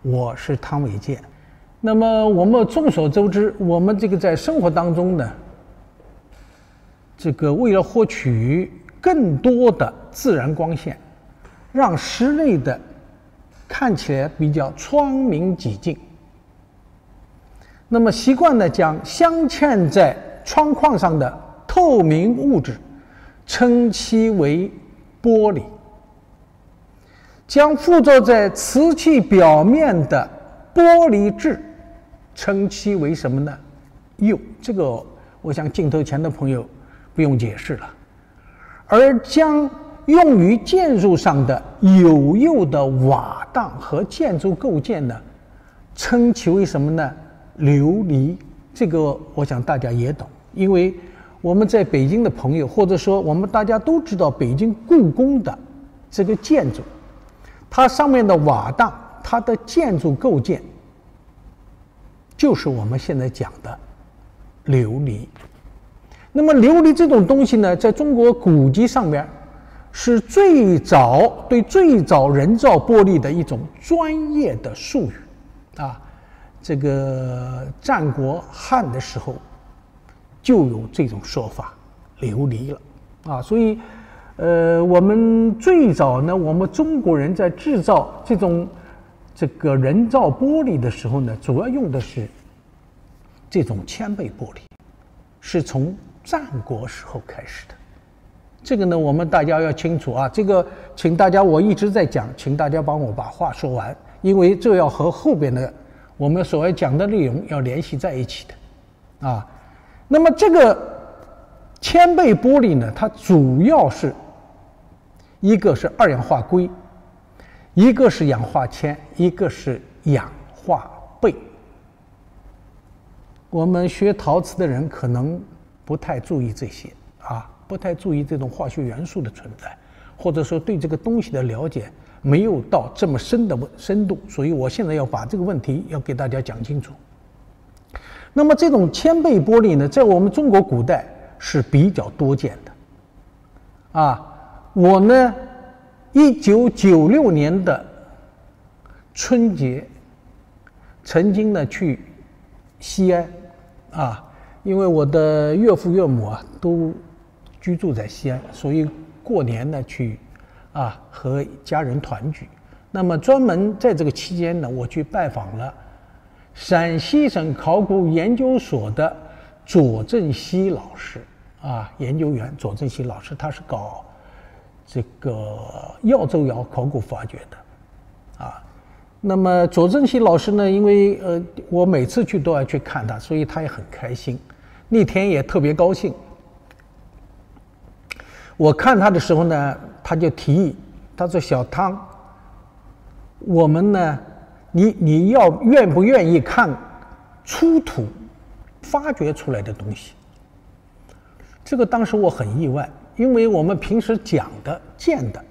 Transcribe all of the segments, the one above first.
我是汤伟健。那么我们众所周知，我们这个在生活当中呢，这个为了获取更多的自然光线，让室内的看起来比较窗明几净，那么习惯呢将镶嵌在窗框上的透明物质称其为玻璃，将附着在瓷器表面的玻璃质称其为什么呢？釉。这个我想镜头前的朋友不用解释了。而将用于建筑上的有釉的瓦当和建筑构件呢，称其为什么呢？琉璃。这个我想大家也懂，因为我们在北京的朋友，或者说我们大家都知道北京故宫的这个建筑，它上面的瓦当，它的建筑构件就是我们现在讲的琉璃。那么琉璃这种东西呢，在中国古籍上面是最早人造玻璃的一种专业的术语啊。这个战国汉的时候就有这种说法，琉璃了啊。所以我们最早呢，我们中国人在制造这个人造玻璃的时候呢，主要用的是这种铅倍玻璃，是从战国时候开始的。这个呢，我们大家要清楚啊。这个，请大家，我一直在讲，请大家帮我把话说完，因为这要和后边的我们所要讲的内容要联系在一起的啊。那么这个铅倍玻璃呢，它主要是一个是二氧化硅，一个是氧化铅，一个是氧化钡。我们学陶瓷的人可能不太注意这些啊，不太注意这种化学元素的存在，或者说对这个东西的了解没有到这么深的深度，所以我现在要把这个问题要给大家讲清楚。那么这种铅倍玻璃呢，在我们中国古代是比较多见的啊。我呢1996年的春节曾经呢去西安啊，因为我的岳父岳母啊都居住在西安，所以过年呢去啊和家人团聚。那么专门在这个期间呢，我去拜访了陕西省考古研究所的左正熙老师啊，研究员左正熙老师，他是搞这个耀州窑考古发掘的啊。那么左正熙老师呢，因为我每次去都要去看他，所以他也很开心。那天也特别高兴。我看他的时候呢，他就提议，他说：“小汤，我们呢，你愿不愿意看出土发掘出来的东西？”这个当时我很意外，因为我们平时讲的、见的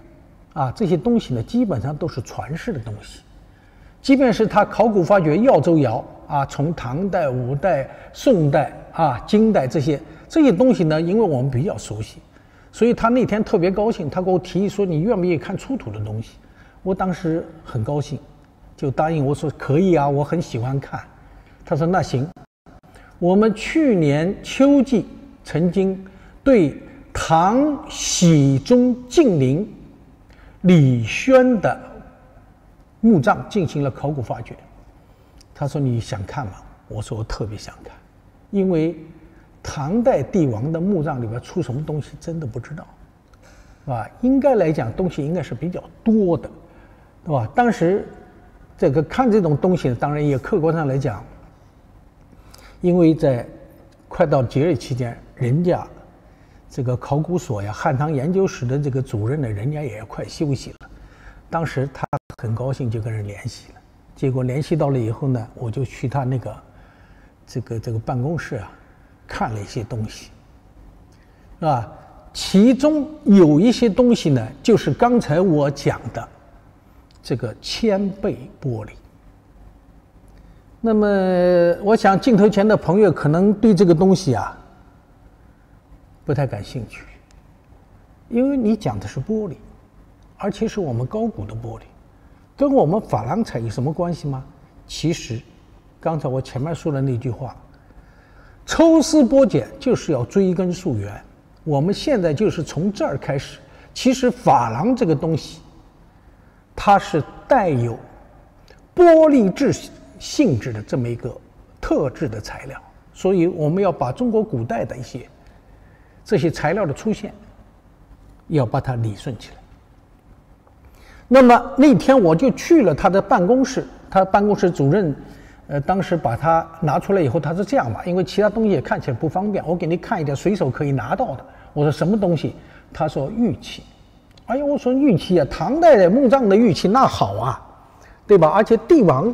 啊这些东西呢，基本上都是传世的东西。即便是他考古发掘耀州窑啊，从唐代、五代、宋代啊、金代这些东西呢，因为我们比较熟悉，所以他那天特别高兴，他给我提议说：“你愿不愿意看出土的东西？”我当时很高兴，就答应我说：“可以啊，我很喜欢看。”他说：“那行，我们去年秋季曾经对唐僖宗晋陵李轩的墓葬进行了考古发掘。”他说：“你想看吗？”我说：“我特别想看，因为唐代帝王的墓葬里边出什么东西真的不知道，是吧？应该来讲东西应该是比较多的，对吧？当时这个看这种东西，当然也客观上来讲，因为在快到节日期间，人家这个考古所呀、汉唐研究室的这个主任呢，人家也快休息了。当时他很高兴就跟人联系了，结果联系到了以后呢，我就去他那个这个办公室啊，看了一些东西，是吧？其中有一些东西呢，就是刚才我讲的这个铅倍玻璃。那么，我想镜头前的朋友可能对这个东西啊不太感兴趣，因为你讲的是玻璃，而且是我们高古的玻璃。跟我们珐琅彩有什么关系吗？其实，刚才我前面说的那句话，抽丝剥茧就是要追根溯源。我们现在就是从这儿开始。其实珐琅这个东西，它是带有玻璃质性质的这么一个特质的材料，所以我们要把中国古代的一些这些材料的出现，要把它理顺起来。那么那天我就去了他的办公室，他办公室主任，当时把它拿出来以后，他是这样吧，因为其他东西也看起来不方便，我给你看一点随手可以拿到的。我说什么东西？他说玉器。哎呀，我说玉器啊，唐代的墓葬的玉器那好啊，对吧？而且帝王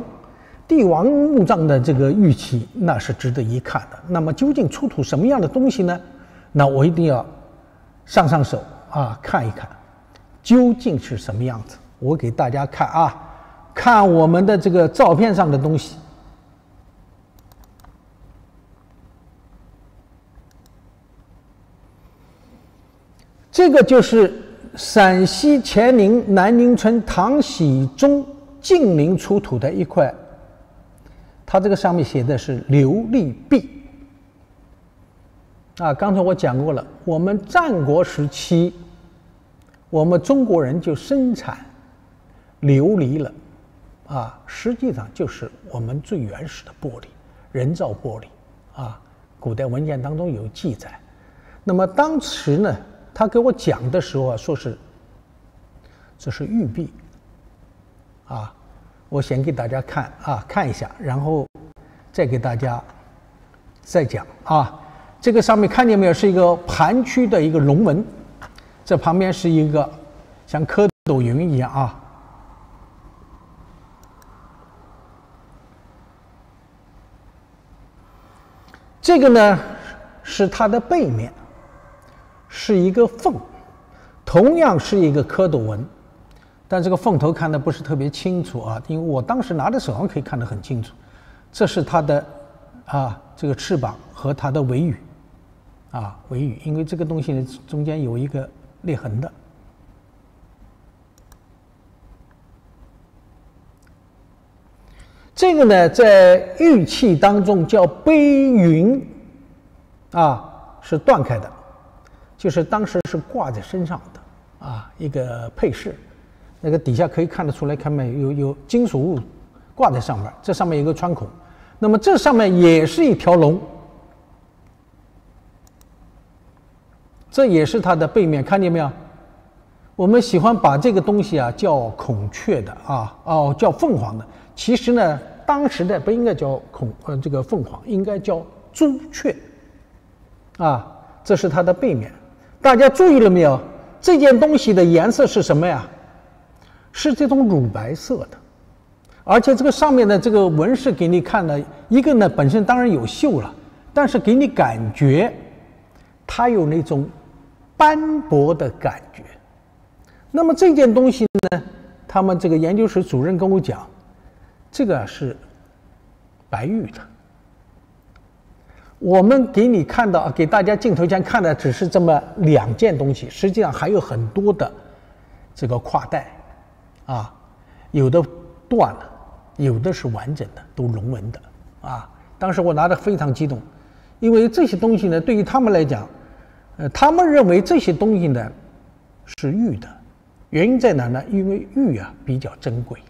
墓葬的这个玉器那是值得一看的。那么究竟出土什么样的东西呢？那我一定要上手啊，看一看究竟是什么样子。我给大家看啊，看我们的这个照片上的东西。这个就是陕西乾陵南宁村唐僖宗晋陵出土的一块，它这个上面写的是琉璃璧。啊，刚才我讲过了，我们战国时期，我们中国人就生产琉璃了，啊，实际上就是我们最原始的玻璃，人造玻璃，啊，古代文件当中有记载。那么当时呢，他给我讲的时候啊，说是这是玉璧，啊，我先给大家看一下，然后再给大家再讲啊。这个上面看见没有，是一个盘曲的一个龙纹，这旁边是一个像蝌蚪云一样啊。这个呢是它的背面，是一个凤，同样是一个蝌蚪纹，但这个凤头看的不是特别清楚啊，因为我当时拿在手上可以看得很清楚。这是它的这个翅膀和它的尾羽。尾羽，因为这个东西呢中间有一个裂痕的。这个呢在玉器当中叫背云，是断开的，就是当时是挂在身上的一个配饰，那个底下可以看得出来，看没有金属物挂在上面，这上面有一个穿孔，那么这上面也是一条龙。这也是它的背面，看见没有？我们喜欢把这个东西叫孔雀的叫凤凰的。其实呢，当时的不应该叫这个凤凰，应该叫朱雀。这是它的背面。大家注意了没有？这件东西的颜色是什么呀？是这种乳白色的，而且这个上面的这个纹饰给你看的，一个呢本身当然有锈了，但是给你感觉它有那种斑驳的感觉。那么这件东西呢，他们这个研究室主任跟我讲，这个是白玉的。我们给你看到，给大家镜头前看的只是这么2件东西，实际上还有很多的这个挎带有的断了，有的是完整的，都龙纹的当时我拿得非常激动，因为这些东西呢，对于他们来讲，他们认为这些东西呢是玉的，原因在哪呢？因为玉比较珍贵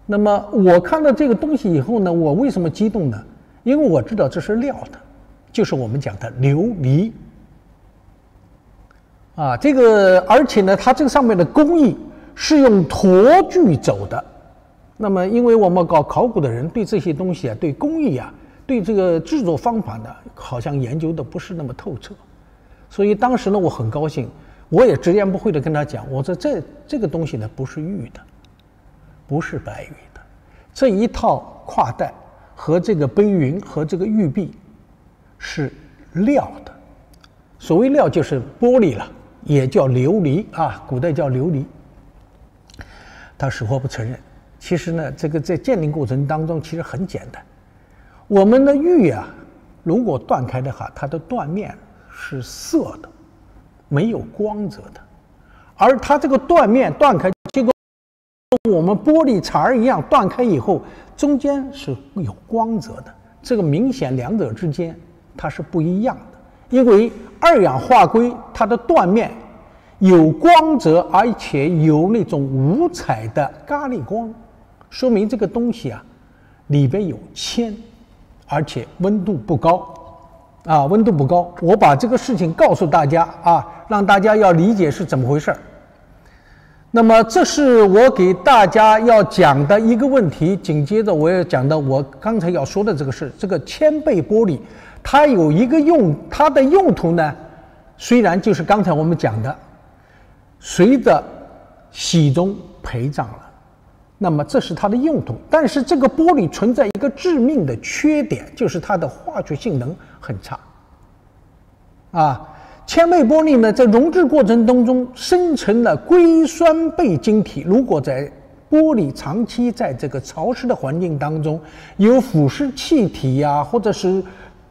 那么我看到这个东西以后呢，我为什么激动呢？因为我知道这是料的，就是我们讲的琉璃这个，而且呢，它这个上面的工艺是用驼锯走的。那么，因为我们搞考古的人对这些东西对工艺对这个制作方法呢，好像研究的不是那么透彻，所以当时呢，我很高兴，我也直言不讳的跟他讲，我说这个东西呢不是玉的，不是白玉的，这一套挎带和这个背云和这个玉璧是料的。所谓料就是玻璃了，也叫琉璃古代叫琉璃。他死活不承认。其实呢，这个在鉴定过程当中其实很简单。我们的玉如果断开的话，它的断面是色的，没有光泽的。而它这个断面断开，结我们玻璃碴儿一样断开以后，中间是有光泽的。这个明显两者之间它是不一样的，因为二氧化硅它的断面有光泽，而且有那种五彩的咖喱光，说明这个东西啊里边有铅，而且温度不高啊，温度不高。我把这个事情告诉大家啊，让大家要理解是怎么回事。那么这是我给大家要讲的一个问题，紧接着我要讲的我刚才要说的这个是这个铅倍玻璃，它有一个它的用途呢，虽然就是刚才我们讲的，随着洗中陪葬了，那么这是它的用途，但是这个玻璃存在一个致命的缺点，就是它的化学性能很差啊。铅倍玻璃呢，在溶质过程当中生成了硅酸倍晶体。如果在玻璃长期在这个潮湿的环境当中，有腐蚀气体呀，或者是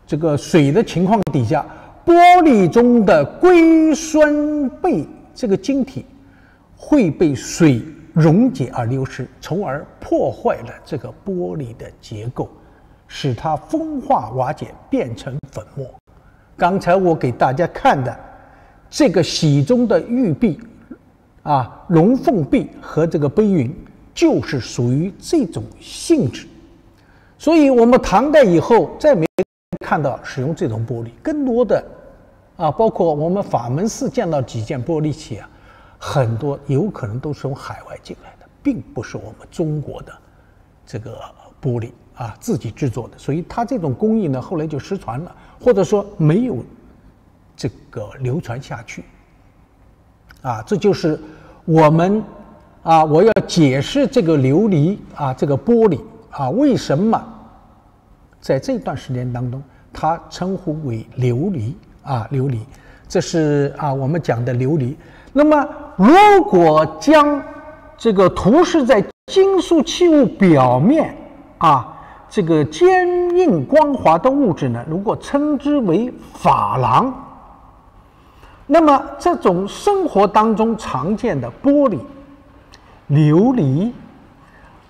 这个水的情况底下，玻璃中的硅酸倍这个晶体会被水溶解而流失，从而破坏了这个玻璃的结构，使它风化瓦解，变成粉末。刚才我给大家看的这个喜中的玉璧啊，龙凤璧和这个杯云，就是属于这种性质。所以我们唐代以后再没看到使用这种玻璃，更多的啊，包括我们法门寺见到几件玻璃器啊，很多有可能都是从海外进来的，并不是我们中国的这个玻璃啊自己制作的。所以它这种工艺呢，后来就失传了，或者说没有这个流传下去啊。这就是我们啊，我要解释这个琉璃啊，这个玻璃啊，为什么在这段时间当中它称呼为琉璃啊，琉璃，这是啊我们讲的琉璃。那么如果将这个涂饰在金属器物表面啊，这个坚硬光滑的物质呢，如果称之为珐琅，那么这种生活当中常见的玻璃、琉璃、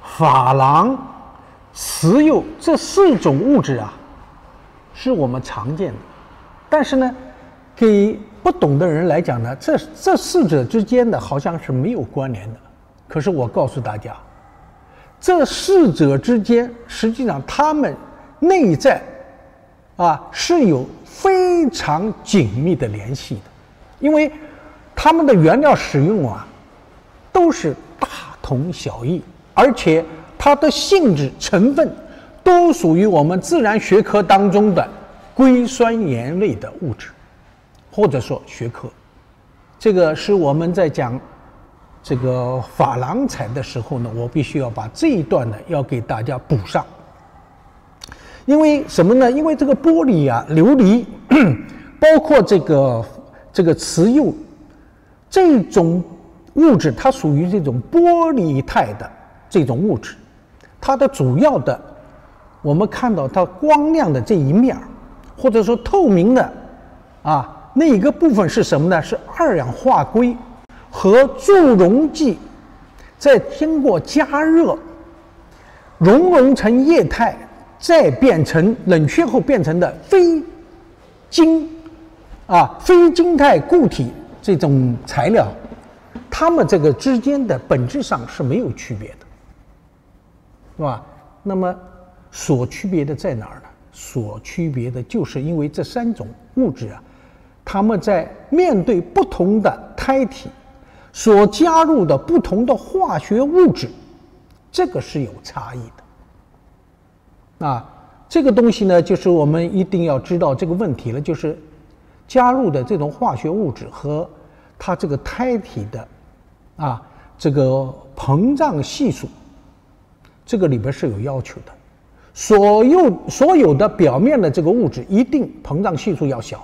珐琅、瓷釉这四种物质啊，是我们常见的。但是呢，给不懂的人来讲呢，这四者之间的好像是没有关联的。可是我告诉大家，这四者之间实际上它们内在啊是有非常紧密的联系的，因为它们的原料使用啊都是大同小异，而且它的性质成分都属于我们自然学科当中的硅酸盐类的物质，或者说学科。这个是我们在讲这个珐琅彩的时候呢，我必须要把这一段呢要给大家补上。因为什么呢？因为这个玻璃啊、琉璃，包括这个瓷釉这种物质，它属于这种玻璃态的这种物质。它的主要的，我们看到它光亮的这一面，或者说透明的啊那一个部分是什么呢？是二氧化硅和助溶剂再经过加热熔成液态，再变成冷却后变成的非晶态固体这种材料，它们这个之间的本质上是没有区别的，是吧？那么所区别的在哪儿呢？所区别的就是因为这三种物质啊，它们在面对不同的胎体所加入的不同的化学物质，这个是有差异的。啊，这个东西呢，就是我们一定要知道这个问题了，就是加入的这种化学物质和它这个胎体的这个膨胀系数，这个里边是有要求的。所有的表面的这个物质一定膨胀系数要小，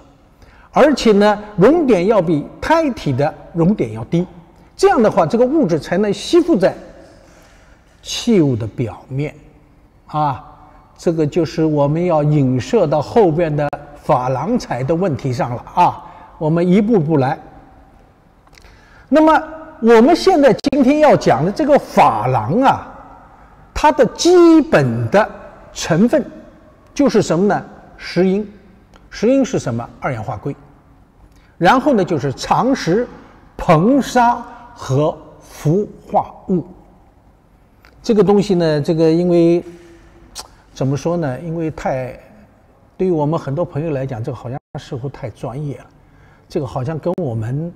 而且呢，熔点要比胎体的熔点要低。这样的话，这个物质才能吸附在器物的表面啊。这个就是我们要影射到后边的珐琅彩的问题上了啊。我们一步步来。那么我们现在今天要讲的这个珐琅啊，它的基本的成分就是什么呢？石英。石英是什么？二氧化硅。然后呢，就是长石、硼砂和氟化物。这个东西呢，这个因为怎么说呢？因为对于我们很多朋友来讲，这个好像似乎太专业了。这个好像跟我们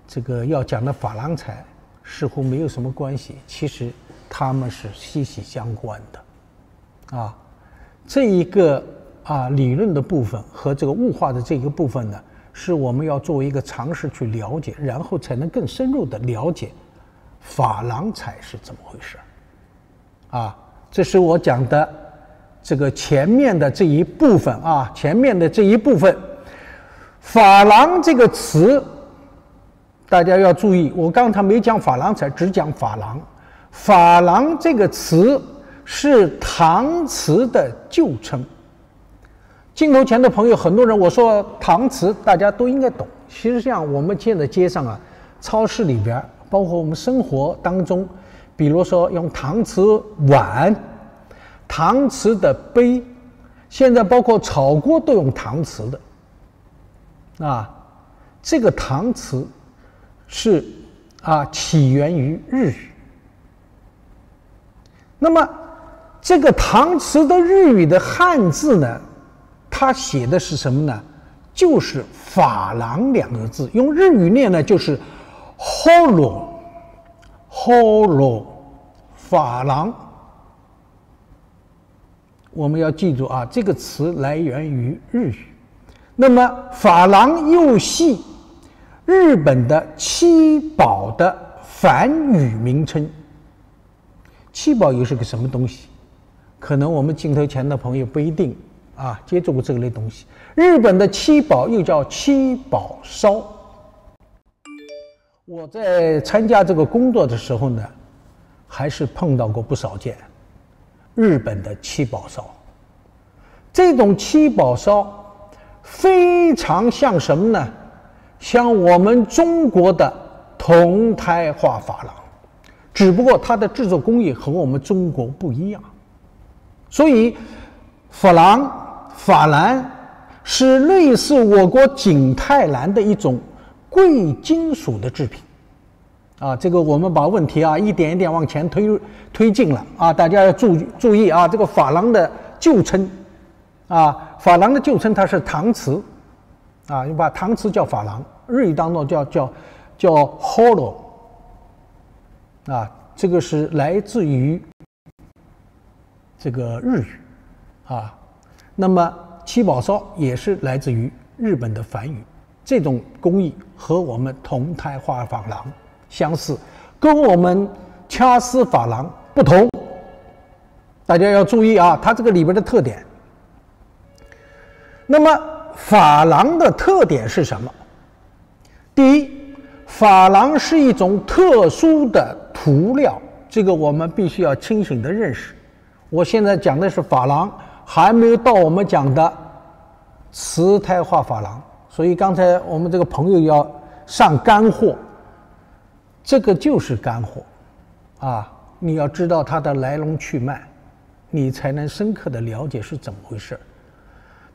这个要讲的珐琅彩似乎没有什么关系。其实它们是息息相关的。这一个理论的部分和这个物化的这个部分呢，是我们要作为一个常识去了解，然后才能更深入的了解珐琅彩是怎么回事。这是我讲的这个前面的这一部分前面的这一部分。珐琅这个词大家要注意，我刚才没讲珐琅彩，只讲珐琅。珐琅这个词是搪瓷的旧称。镜头前的朋友，很多人我说搪瓷大家都应该懂。其实像我们现在街上超市里边，包括我们生活当中，比如说用搪瓷碗、搪瓷的杯，现在包括炒锅都用搪瓷的。这个搪瓷是起源于日语。那么这个搪瓷的日语的汉字呢，它写的是什么呢？就是珐琅两个字，用日语念呢就是 holo， 珐琅。我们要记住这个词来源于日语。那么珐琅又系日本的七宝的梵语名称。七宝又是个什么东西？可能我们镜头前的朋友不一定接触过这类东西。日本的七宝又叫七宝烧。我在参加这个工作的时候呢，还是碰到过不少件日本的七宝烧。这种七宝烧非常像什么呢？像我们中国的铜胎化珐琅，只不过它的制作工艺和我们中国不一样。所以珐琅是类似我国景泰蓝的一种贵金属的制品。这个我们把问题一点一点往前推进了大家要注意这个珐琅的旧称珐琅的旧称它是搪瓷你把搪瓷叫珐琅，日语当中叫 holo 这个是来自于这个日语那么七宝烧也是来自于日本的梵语。这种工艺和我们铜胎化珐琅相似，跟我们掐丝珐琅不同。大家要注意它这个里边的特点。那么珐琅的特点是什么？第一，珐琅是一种特殊的涂料，这个我们必须要清醒的认识。我现在讲的是珐琅，还没有到我们讲的瓷胎化珐琅，所以刚才我们这个朋友要上干货，这个就是干货你要知道它的来龙去脉，你才能深刻的了解是怎么回事。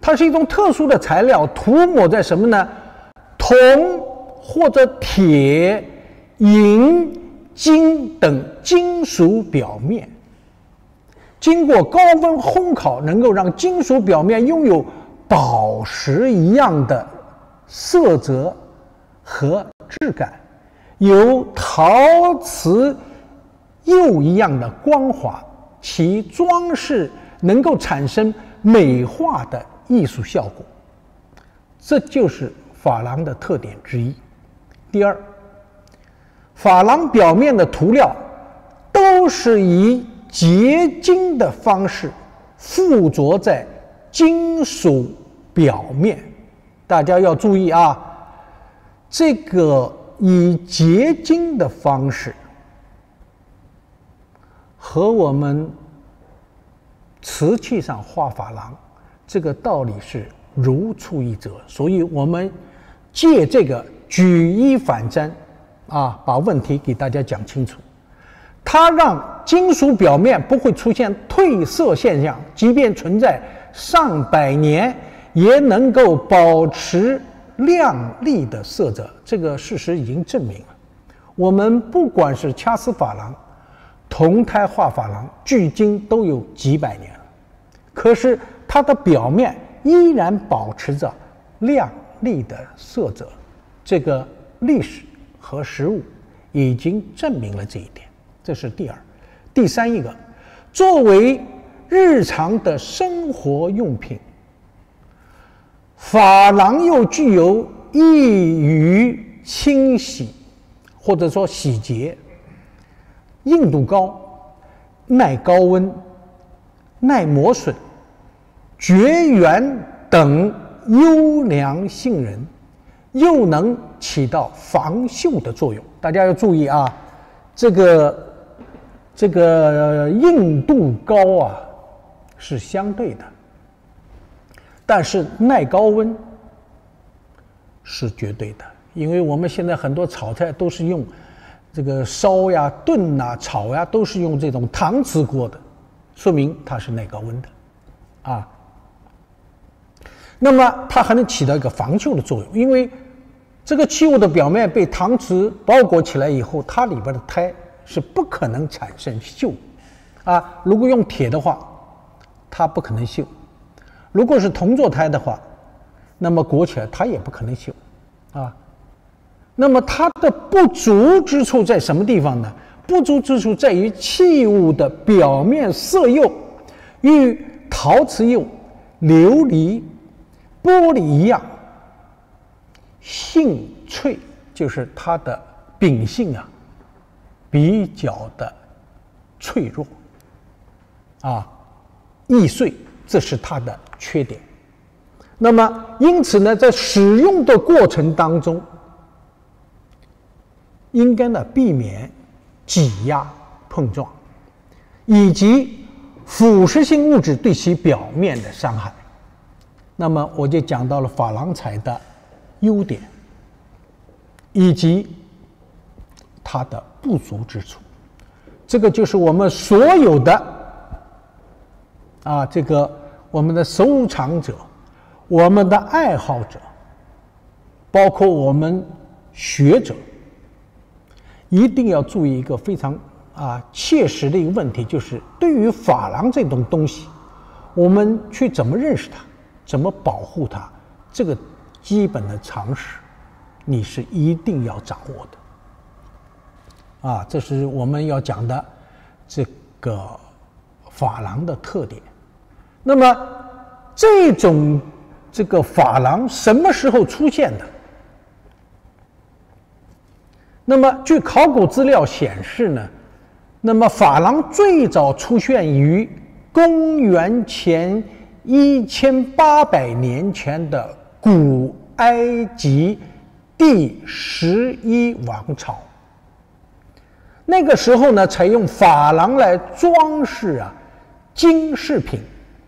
它是一种特殊的材料，涂抹在什么呢？铜或者铁、银、金等金属表面，经过高温烘烤，能够让金属表面拥有宝石一样的色泽和质感，有陶瓷釉一样的光滑，其装饰能够产生美化的艺术效果，这就是珐琅的特点之一。第二，珐琅表面的涂料都是以结晶的方式附着在金属表面。大家要注意这个以结晶的方式和我们瓷器上画珐琅这个道理是如出一辙，所以我们借这个举一反三把问题给大家讲清楚。它让金属表面不会出现褪色现象，即便存在上百年，也能够保持亮丽的色泽。这个事实已经证明了。我们不管是掐丝珐琅、铜胎画珐琅，距今都有几百年了，可是它的表面依然保持着亮丽的色泽。这个历史和实物已经证明了这一点。这是第二。第三一个，作为日常的生活用品，珐琅又具有易于清洗或者说洗洁、硬度高、耐高温、耐磨损、绝缘等优良性能，又能起到防锈的作用。大家要注意啊，这个硬度高是相对的，但是耐高温是绝对的。因为我们现在很多炒菜都是用这个烧呀、炖呐、炒呀，都是用这种搪瓷锅的，说明它是耐高温的那么它还能起到一个防锈的作用，因为这个器物的表面被搪瓷包裹起来以后，它里边的胎是不可能产生锈如果用铁的话，它不可能锈；如果是铜做胎的话，那么裹起来它也不可能锈那么它的不足之处在什么地方呢？不足之处在于器物的表面色釉与陶瓷釉、琉璃、玻璃一样，性脆，就是它的秉性比较的脆弱易碎，这是它的缺点。那么因此呢，在使用的过程当中，应该呢避免挤压碰撞，以及腐蚀性物质对其表面的伤害。那么我就讲到了珐琅彩的优点，以及它的不足之处。这个就是我们所有的我们的收藏者、我们的爱好者，包括我们学者，一定要注意一个非常切实的一个问题，就是对于珐琅这种东西，我们去怎么认识它，怎么保护它，这个基本的常识你是一定要掌握的这是我们要讲的这个珐琅的特点。那么这个珐琅什么时候出现的？那么据考古资料显示呢，那么珐琅最早出现于公元前1800年前的古埃及第11王朝。那个时候呢，采用珐琅来装饰金饰品。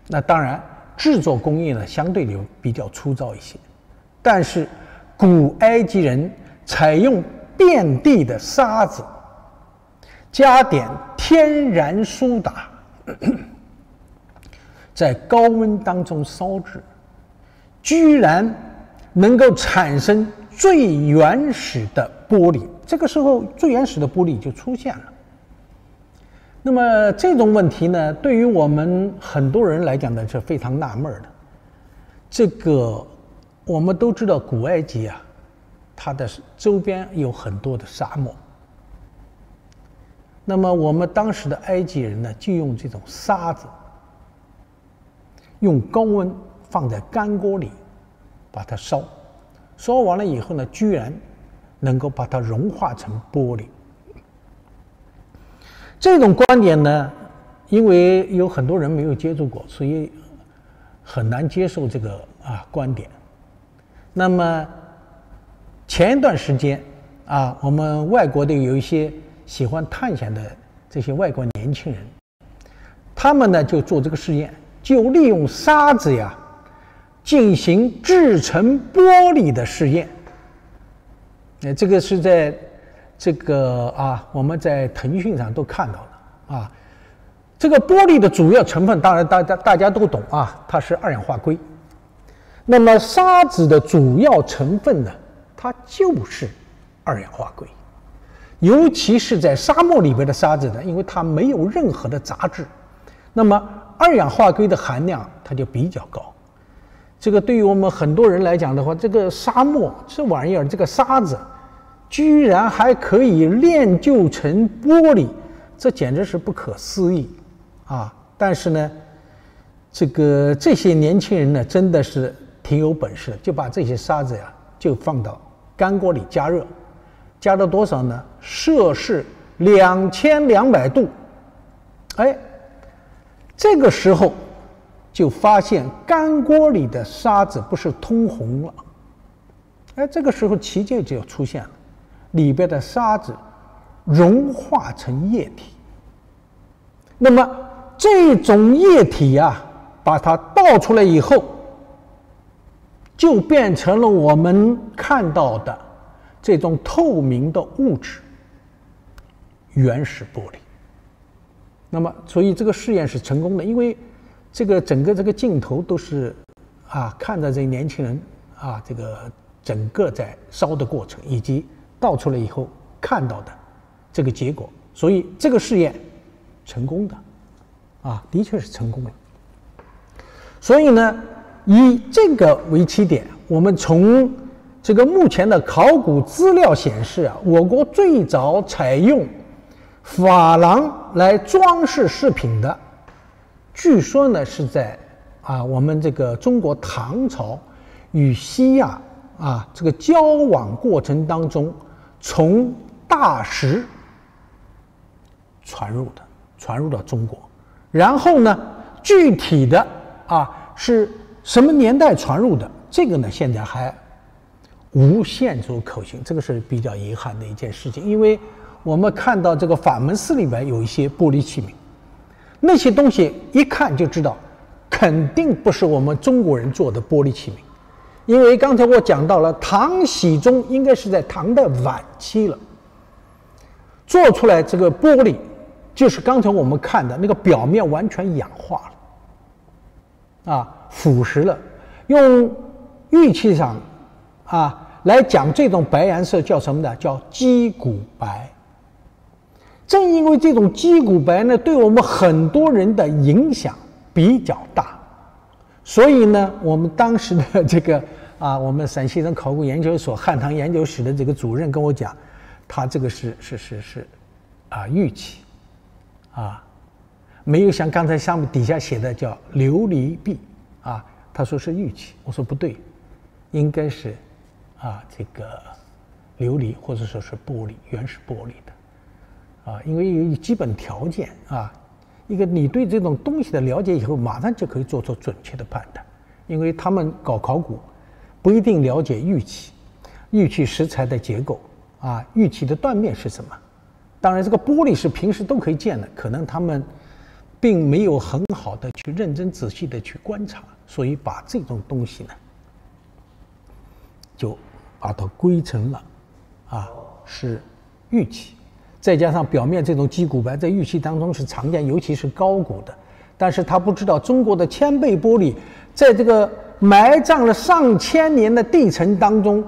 那当然制作工艺呢相对比较粗糙一些，但是古埃及人采用遍地的沙子，加点天然苏打，在高温当中烧制，居然能够产生最原始的玻璃。这个时候最原始的玻璃就出现了。那么这种问题呢，对于我们很多人来讲呢是非常纳闷的。这个我们都知道，古埃及它的周边有很多的沙漠。那么我们当时的埃及人呢，就用这种沙子，用高温放在干锅里，把它烧完了以后呢，居然能够把它融化成玻璃。这种观点呢，因为有很多人没有接触过，所以很难接受这个观点。那么前一段时间我们外国的有一些喜欢探险的这些外国年轻人，他们呢就做这个试验，就利用沙子进行制成玻璃的试验。这个是在这个我们在腾讯上都看到了这个玻璃的主要成分，当然大家都懂它是二氧化硅。那么沙子的主要成分呢，它就是二氧化硅，尤其是在沙漠里边的沙子呢，因为它没有任何的杂质，那么二氧化硅的含量它就比较高。这个对于我们很多人来讲的话，这个沙漠这玩意儿，这个沙子居然还可以炼就成玻璃，这简直是不可思议但是呢，这些年轻人呢，真的是挺有本事的，就把这些沙子就放到干锅里加热，加到多少呢？摄氏2200度。这个时候就发现干锅里的沙子不是通红了，这个时候奇迹就出现了，里边的沙子融化成液体。那么这种液体把它倒出来以后，就变成了我们看到的这种透明的物质——原始玻璃。那么，所以这个试验是成功的，因为整个镜头都是看着这年轻人这个整个在烧的过程，以及倒出来以后看到的这个结果，所以这个试验成功的的确是成功了。所以呢，以这个为起点，我们从这个目前的考古资料显示我国最早采用珐琅来装饰饰品的，据说呢是在我们这个中国唐朝与西亚这个交往过程当中，从大石传入到中国，然后呢，具体的是什么年代传入的，这个呢现在还无线索可循，这个是比较遗憾的一件事情。因为我们看到这个法门寺里边有一些玻璃器皿，那些东西一看就知道肯定不是我们中国人做的玻璃器皿，因为刚才我讲到了唐僖宗应该是在唐代晚期了，做出来这个玻璃就是刚才我们看的那个表面完全氧化了腐蚀了，用玉器上来讲这种白颜色叫什么呢？叫鸡骨白。正因为这种鸡骨白呢，对我们很多人的影响比较大，所以呢，我们当时的这个我们陕西省考古研究所汉唐研究室的这个主任跟我讲，他这个是玉器没有像刚才上面底下写的叫琉璃璧他说是玉器，我说不对，应该是这个琉璃或者说是玻璃，原始玻璃的因为有基本条件一个你对这种东西的了解以后，马上就可以做出准确的判断。因为他们搞考古不一定了解玉器石材的结构玉器的断面是什么。当然这个玻璃是平时都可以见的，可能他们并没有很好的去认真仔细的去观察，所以把这种东西呢就把它归成了是玉器。再加上表面这种鸡骨白在玉器当中是常见，尤其是高古的。但是他不知道中国的千倍玻璃在这个埋葬了上千年的地层当中，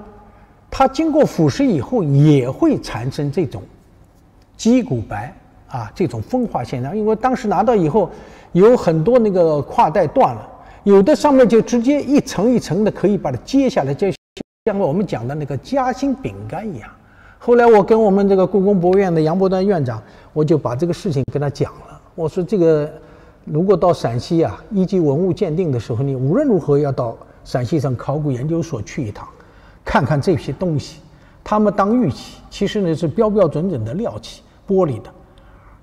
它经过腐蚀以后也会产生这种鸡骨白这种风化现象。因为当时拿到以后有很多那个跨带断了，有的上面就直接一层一层的可以把它揭下来，就像我们讲的那个夹心饼干一样。后来我跟我们这个故宫博物院的杨伯端院长，我就把这个事情跟他讲了。我说这个如果到陕西一级文物鉴定的时候，你无论如何要到陕西省考古研究所去一趟，看看这些东西。他们当玉器，其实呢是标标准准的料器，玻璃的。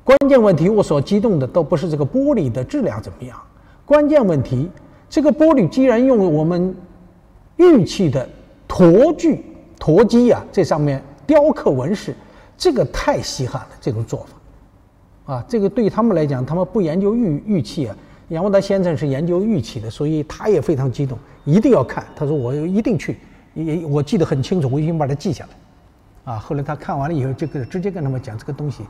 关键问题，我所激动的都不是这个玻璃的质量怎么样，关键问题，这个玻璃既然用我们玉器的驼基这上面雕刻纹饰，这个太稀罕了，这种做法这个对他们来讲，他们不研究玉器杨伯达先生是研究玉器的，所以他也非常激动，一定要看。他说我一定去，我记得很清楚，我已经把它记下来。啊，后来他看完了以后，就直接跟他们讲这个东西，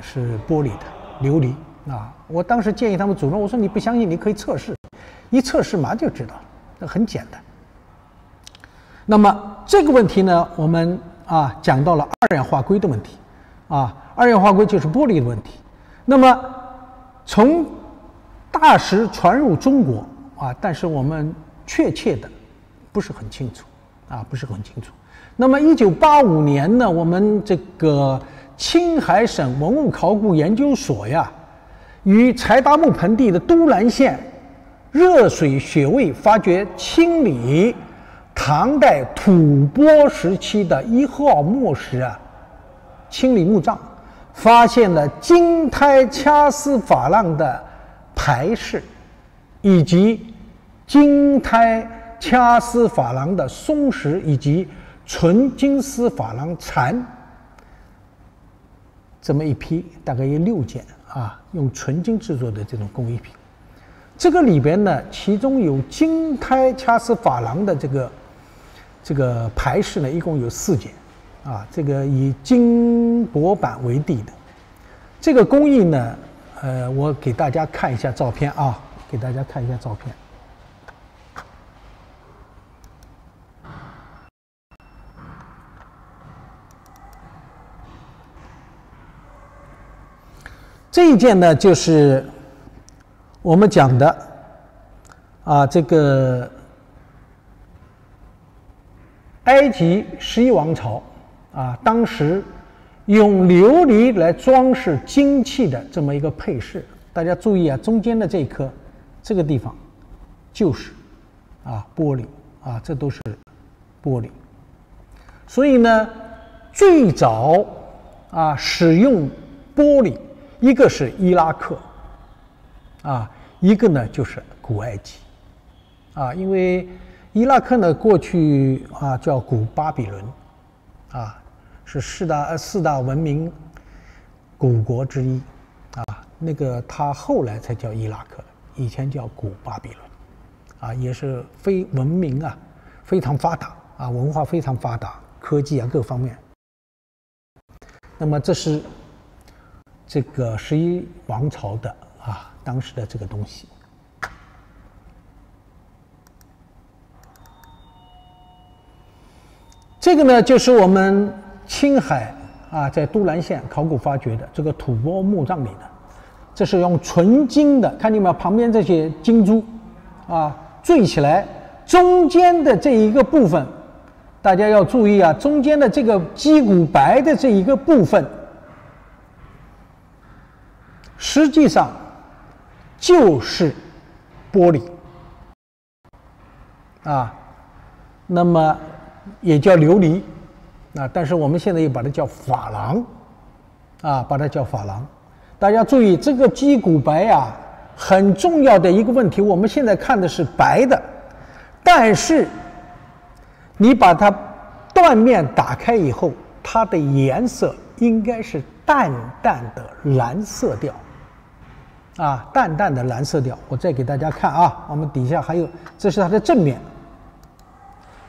是玻璃的琉璃啊。我当时建议他们主任，我说你不相信，你可以测试，一测试马上就知道，那很简单。那么这个问题呢，我们讲到了二氧化硅的问题啊，二氧化硅就是玻璃的问题。那么从大石传入中国啊，但是我们确切的不是很清楚啊，不是很清楚。那么1985年呢，我们这个青海省文物考古研究所呀，于柴达木盆地的都兰县热水穴位发掘清理唐代吐蕃时期的1号墓石清理墓葬，发现了金胎掐丝珐琅的牌饰，以及金胎掐丝珐琅的松石，以及纯金丝珐琅蚕，这么一批大概有6件用纯金制作的这种工艺品。这个里边呢，其中有金胎掐丝珐琅的这个牌饰呢，一共有4件这个以金箔板为底的。这个工艺呢，我给大家看一下照片给大家看一下照片。这一件呢，就是我们讲的这个埃及11王朝当时用琉璃来装饰金器的这么一个配饰。大家注意中间的这一颗这个地方就是玻璃这都是玻璃。所以呢，最早使用玻璃，一个是伊拉克一个呢就是古埃及因为伊拉克呢过去叫古巴比伦是四大文明古国之一那个它后来才叫伊拉克，以前叫古巴比伦也是文明非常发达文化非常发达，科技各方面。那么这是这个11王朝的当时的这个东西。这个呢就是我们青海在都兰县考古发掘的这个吐蕃墓葬里的，这是用纯金的，看见没有？旁边这些金珠缀起来，中间的这一个部分，大家要注意中间的这个鸡骨白的这一个部分，实际上就是玻璃那么也叫琉璃但是我们现在又把它叫珐琅把它叫珐琅。大家注意，这个鸡骨白很重要的一个问题，我们现在看的是白的，但是你把它断面打开以后，它的颜色应该是淡淡的蓝色调淡淡的蓝色调。我再给大家看我们底下还有，这是它的正面，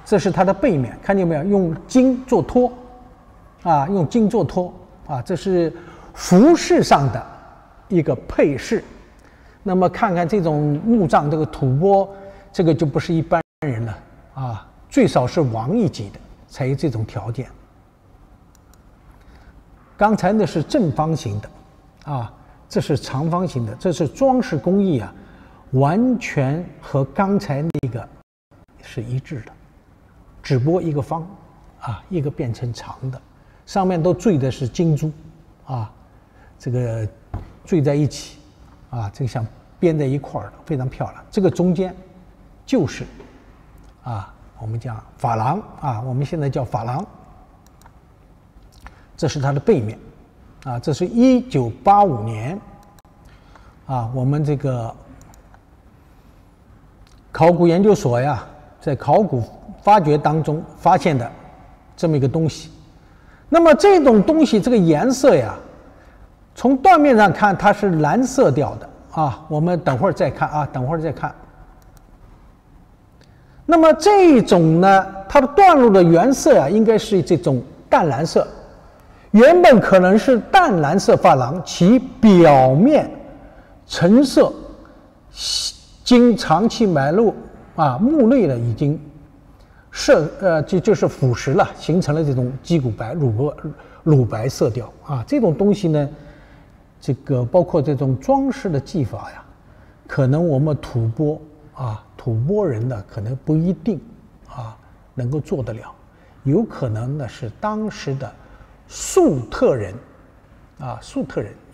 这是它的背面，看见没有？用金做托用金做托这是服饰上的一个配饰。那么看看这种墓葬，这个吐蕃，这个就不是一般人了最少是王一级的才有这种条件。刚才那是正方形的这是长方形的，这是装饰工艺完全和刚才那个是一致的，只不过一个方一个变成长的，上面都缀的是金珠这个缀在一起这个像编在一块儿的，非常漂亮。这个中间就是我们讲珐琅我们现在叫珐琅。这是它的背面这是1985年我们这个考古研究所在考古发掘当中发现的这么一个东西。那么这种东西这个颜色从断面上看它是蓝色调的我们等会儿再看等会儿再看。那么这种呢，它的段落的原色呀，应该是这种淡蓝色。原本可能是淡蓝色珐琅，其表面橙色，经长期埋入木内呢，已经就是腐蚀了，形成了这种鸡骨白、乳白色调啊。这种东西呢，这个包括这种装饰的技法呀，可能我们吐蕃人呢，可能不一定能够做得了，有可能呢是当时的粟特人，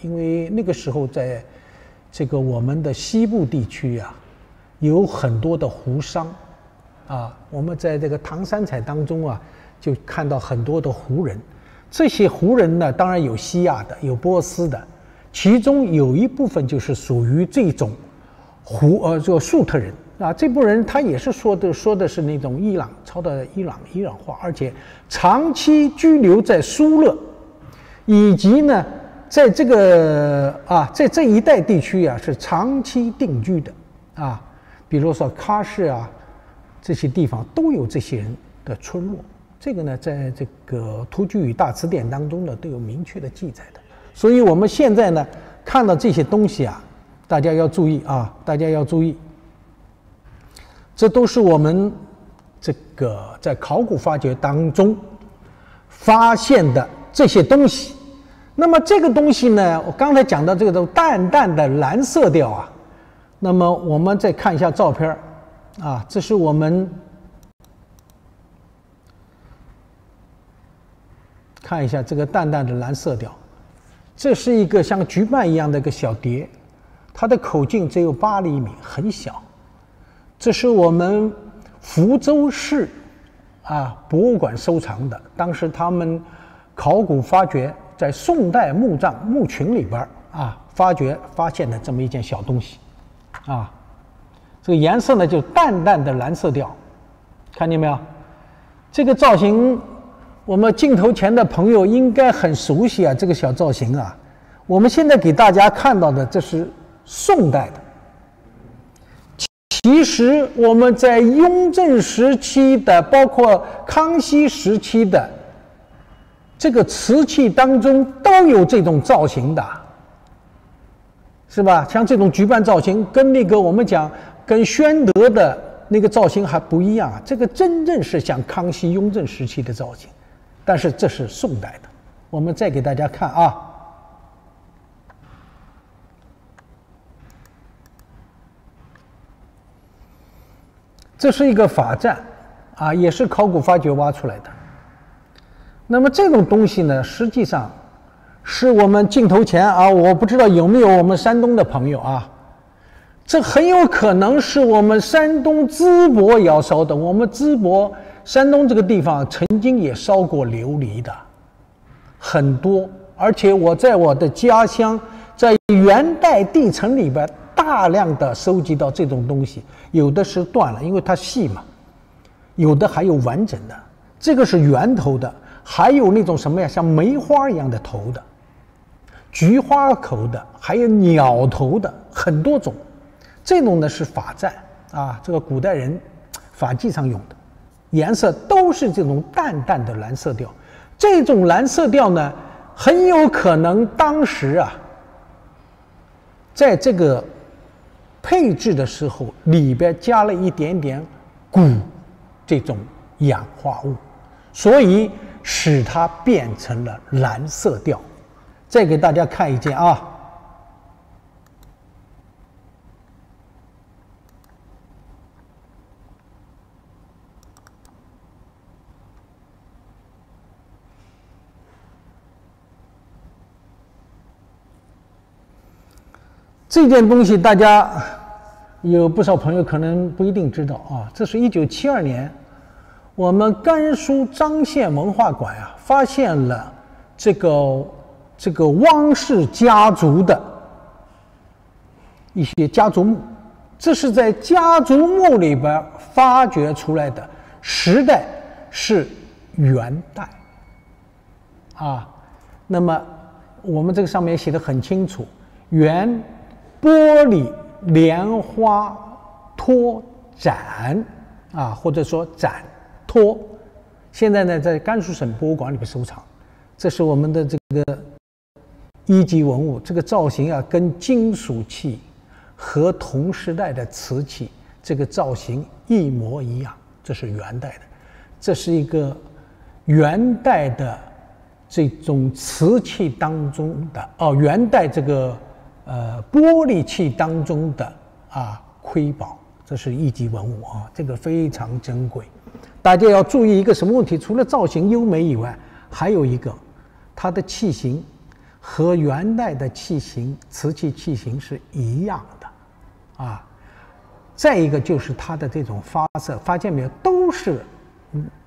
因为那个时候在这个我们的西部地区有很多的胡商我们在这个唐三彩当中就看到很多的胡人，这些胡人呢，当然有西亚的，有波斯的，其中有一部分就是属于这种这个粟特人这部分人他也是说的是那种伊朗抄的伊朗话，而且长期居留在苏勒，以及呢在这个在这一带地区是长期定居的比如说喀什这些地方都有这些人的村落。这个呢，在这个《突厥语大词典》当中呢都有明确的记载的。所以我们现在呢看到这些东西大家要注意大家要注意，这都是我们这个在考古发掘当中发现的这些东西。那么这个东西呢，我刚才讲到这个都淡淡的蓝色调那么我们再看一下照片这是我们看一下这个淡淡的蓝色调，这是一个像菊瓣一样的一个小碟，它的口径只有8厘米，很小。这是我们福州市博物馆收藏的，当时他们考古发掘在宋代墓群里边发现的这么一件小东西这个颜色呢就淡淡的蓝色调，看见没有？这个造型我们镜头前的朋友应该很熟悉这个小造型我们现在给大家看到的这是宋代的。其实我们在雍正时期的，包括康熙时期的这个瓷器当中都有这种造型的，是吧？像这种菊瓣造型跟那个我们讲跟宣德的那个造型还不一样这个真正是像康熙雍正时期的造型，但是这是宋代的。我们再给大家看这是一个法占也是考古发掘挖出来的。那么这种东西呢，实际上是我们镜头前我不知道有没有我们山东的朋友这很有可能是我们山东淄博窑烧的。我们淄博山东这个地方曾经也烧过琉璃的很多，而且我在我的家乡在元代地层里边大量的收集到这种东西，有的是断了，因为它细嘛，有的还有完整的，这个是圆头的，还有那种什么呀，像梅花一样的头的，菊花口的，还有鸟头的，很多种。这种呢是法占这个古代人法器上用的，颜色都是这种淡淡的蓝色调。这种蓝色调呢，很有可能当时在这个配置的时候里边加了一点点钴这种氧化物，所以使它变成了蓝色调。再给大家看一件这件东西大家有不少朋友可能不一定知道这是1972年我们甘肃张县文化馆发现了这个汪氏家族的一些家族墓，这是在家族墓里边发掘出来的，时代是元代那么我们这个上面写的很清楚，元玻璃莲花托盏或者说盏托托，现在呢在甘肃省博物馆里面收藏。这是我们的这个一级文物，这个造型啊跟金属器和同时代的瓷器这个造型一模一样。这是元代的，这是一个元代的这种瓷器当中的元代这个玻璃器当中的瑰宝，这是一级文物啊，这个非常珍贵。大家要注意一个什么问题？除了造型优美以外，还有一个它的器型和元代的器型瓷器器型是一样的啊。再一个就是它的这种发色，发现没有，都是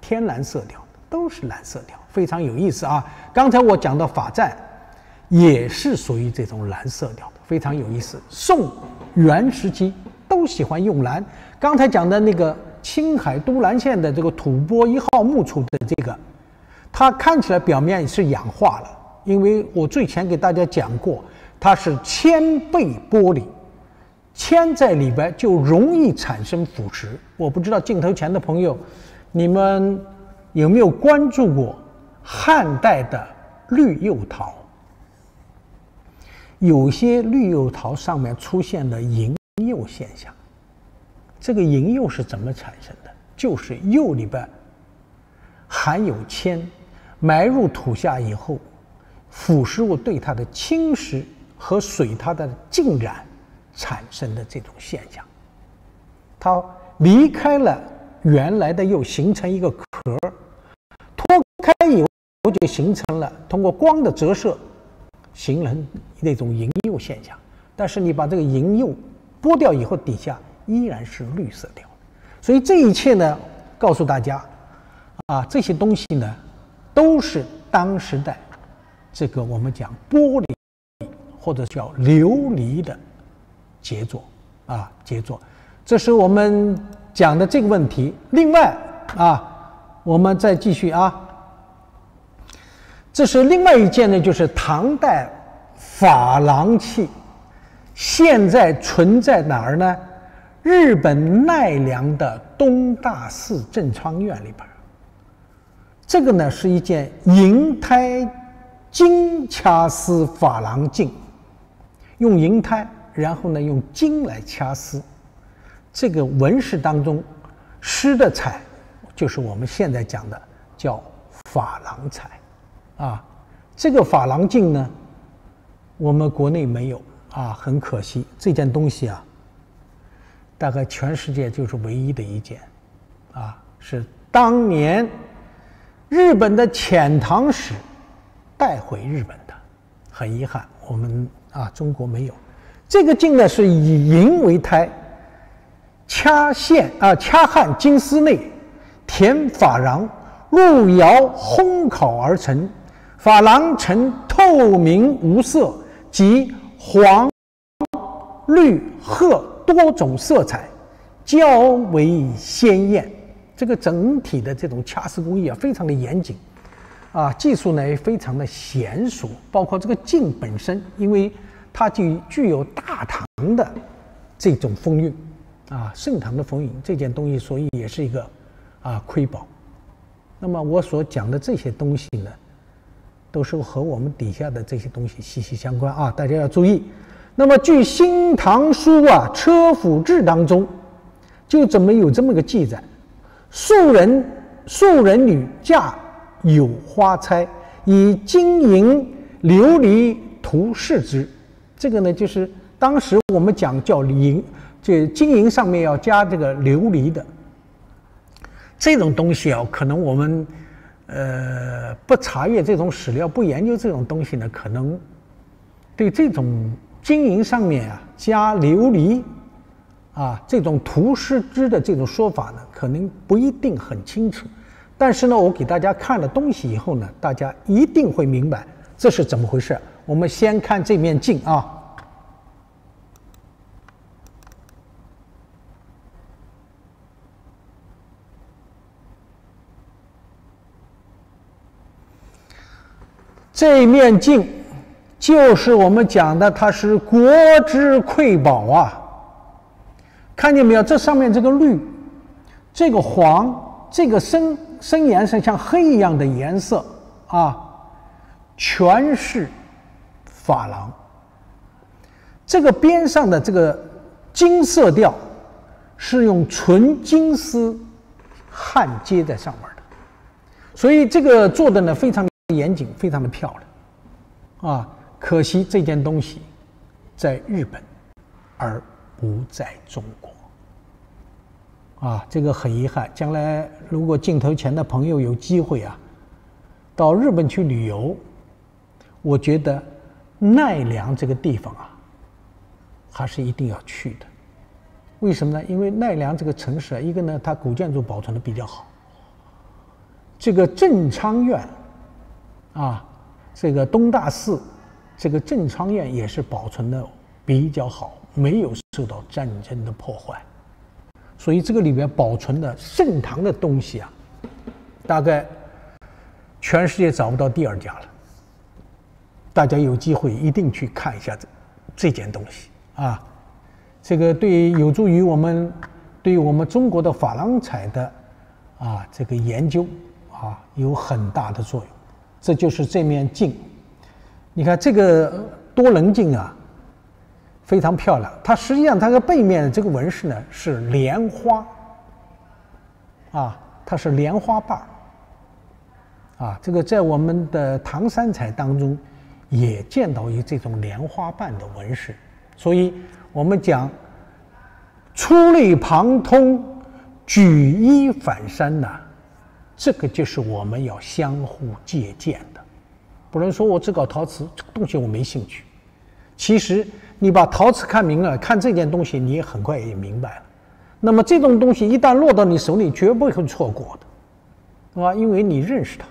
天蓝色调，都是蓝色调，非常有意思啊。刚才我讲的法赞也是属于这种蓝色调的，非常有意思。宋元时期都喜欢用蓝。刚才讲的那个青海都兰县的这个吐蕃1号墓处的这个，它看起来表面是氧化了，因为我最前给大家讲过，它是铅倍玻璃。铅在里边就容易产生腐蚀。我不知道镜头前的朋友，你们有没有关注过汉代的绿釉陶？有些绿釉陶上面出现了银釉现象。这个银釉是怎么产生的？就是釉里边含有铅，埋入土下以后，腐蚀物对它的侵蚀和水它的浸染产生的这种现象。它离开了原来的釉，形成一个壳，脱开以后就形成了通过光的折射形成那种银釉现象。但是你把这个银釉剥掉以后，底下依然是绿色调。所以这一切呢，告诉大家这些东西呢都是当时代这个我们讲玻璃或者叫琉璃的杰作杰作。这是我们讲的这个问题。另外我们再继续这是另外一件呢，就是唐代珐琅器，现在存在哪儿呢？日本奈良的东大寺正仓院里边。这个呢是一件银胎金掐丝珐琅镜，用银胎，然后呢用金来掐丝。这个纹饰当中施的彩，就是我们现在讲的叫珐琅彩这个珐琅镜呢，我们国内没有很可惜。这件东西大概全世界就是唯一的一件是当年日本的遣唐使带回日本的。很遗憾，我们中国没有。这个镜呢是以银为胎，掐焊金丝内，填珐琅，入窑烘烤而成。珐琅呈透明无色，即黄、绿、褐多种色彩，较为鲜艳。这个整体的这种掐丝工艺非常的严谨技术呢也非常的娴熟。包括这个镜本身，因为它具有大唐的这种风韵盛唐的风韵，这件东西所以也是一个瑰宝。那么我所讲的这些东西呢，都是和我们底下的这些东西息息相关大家要注意。那么据《新唐书》车府志当中，就怎么有这么个记载：素人女嫁有花钗，以金银琉璃涂饰之。这个呢，就是当时我们讲叫银，这金银上面要加这个琉璃的这种东西可能我们不查阅这种史料，不研究这种东西呢，可能对这种金银上面加琉璃这种涂饰之的这种说法呢，可能不一定很清楚。但是呢，我给大家看了东西以后呢，大家一定会明白这是怎么回事。我们先看这面镜这面镜就是我们讲的，它是国之瑰宝看见没有？这上面这个绿，这个黄，这个深颜色像黑一样的颜色啊，全是珐琅。这个边上的这个金色调是用纯金丝焊接在上面的，所以这个做的呢非常严谨，非常的漂亮啊。可惜这件东西在日本，而不在中国啊，这个很遗憾。将来如果镜头前的朋友有机会啊，到日本去旅游，我觉得奈良这个地方啊，还是一定要去的。为什么呢？因为奈良这个城市啊，一个呢，它古建筑保存的比较好。这个正昌院啊，这个东大寺，这个正昌院也是保存的比较好，没有受到战争的破坏。所以这个里边保存的盛唐的东西啊，大概全世界找不到第二家了。大家有机会一定去看一下这件东西啊。这个有助于我们对我们中国的珐琅彩的这个研究有很大的作用。这就是这面镜，你看这个多棱镜啊，非常漂亮。它实际上它的背面的这个纹饰呢是莲花它是莲花瓣这个在我们的唐三彩当中也见到有这种莲花瓣的纹饰，所以我们讲触类旁通，举一反三这个就是我们要相互借鉴的。不能说我只搞陶瓷，这个东西我没兴趣。其实你把陶瓷看明了，看这件东西你也很快也明白了。那么这种东西一旦落到你手里，绝不会错过的，是吧？因为你认识它，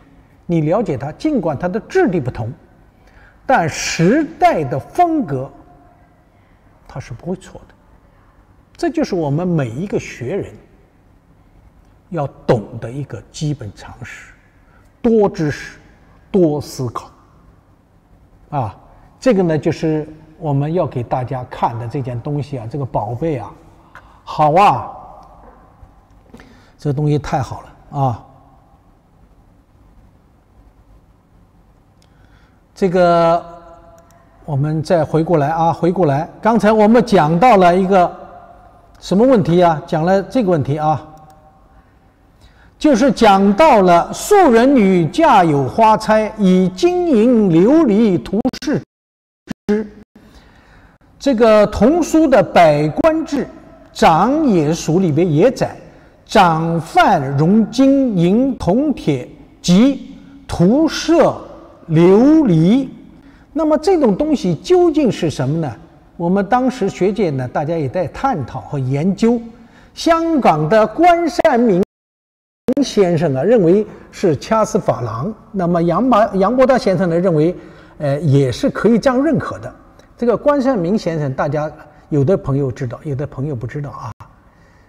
你了解它，尽管它的质地不同，但时代的风格它是不会错的。这就是我们每一个学人要懂的一个基本常识，多知识，多思考这个呢就是我们要给大家看的这件东西这个宝贝好这个东西太好了这个我们再回过来刚才我们讲到了一个什么问题讲了这个问题就是讲到了素人女嫁有花钗，以金银琉璃涂饰之。这个童书的《百官志》长野书里边也载，长范融金银铜铁及涂设琉璃。那么这种东西究竟是什么呢？我们当时学界呢，大家也在探讨和研究。香港的关善明先生认为是掐丝珐琅，那么杨伯大先生呢认为，也是可以这样认可的。这个关善明先生，大家有的朋友知道，有的朋友不知道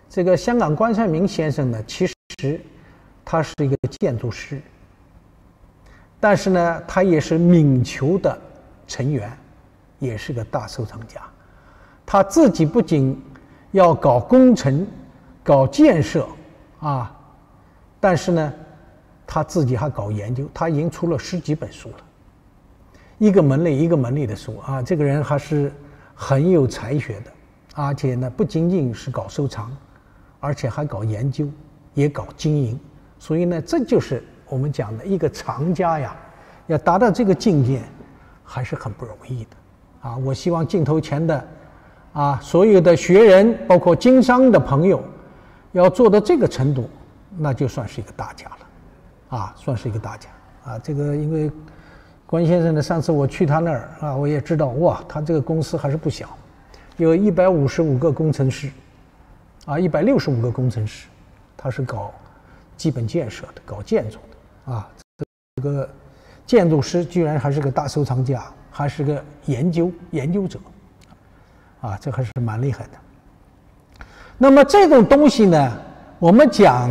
这个香港关善明先生呢，其实他是一个建筑师，但是呢，他也是闽球的成员，也是个大收藏家。他自己不仅要搞工程、搞建设但是呢，他自己还搞研究，他已经出了10几本书了，一个门类一个门类的书这个人还是很有才学的，而且呢，不仅仅是搞收藏，而且还搞研究，也搞经营。所以呢，这就是我们讲的一个藏家要达到这个境界，还是很不容易的我希望镜头前的所有的学人，包括经商的朋友，要做到这个程度，那就算是一个大家了算是一个大家这个因为关先生呢，上次我去他那儿我也知道哇，他这个公司还是不小，有155个工程师165个工程师，他是搞基本建设的，搞建筑的这个建筑师居然还是个大收藏家，还是个研究者这还是蛮厉害的。那么这种东西呢，我们讲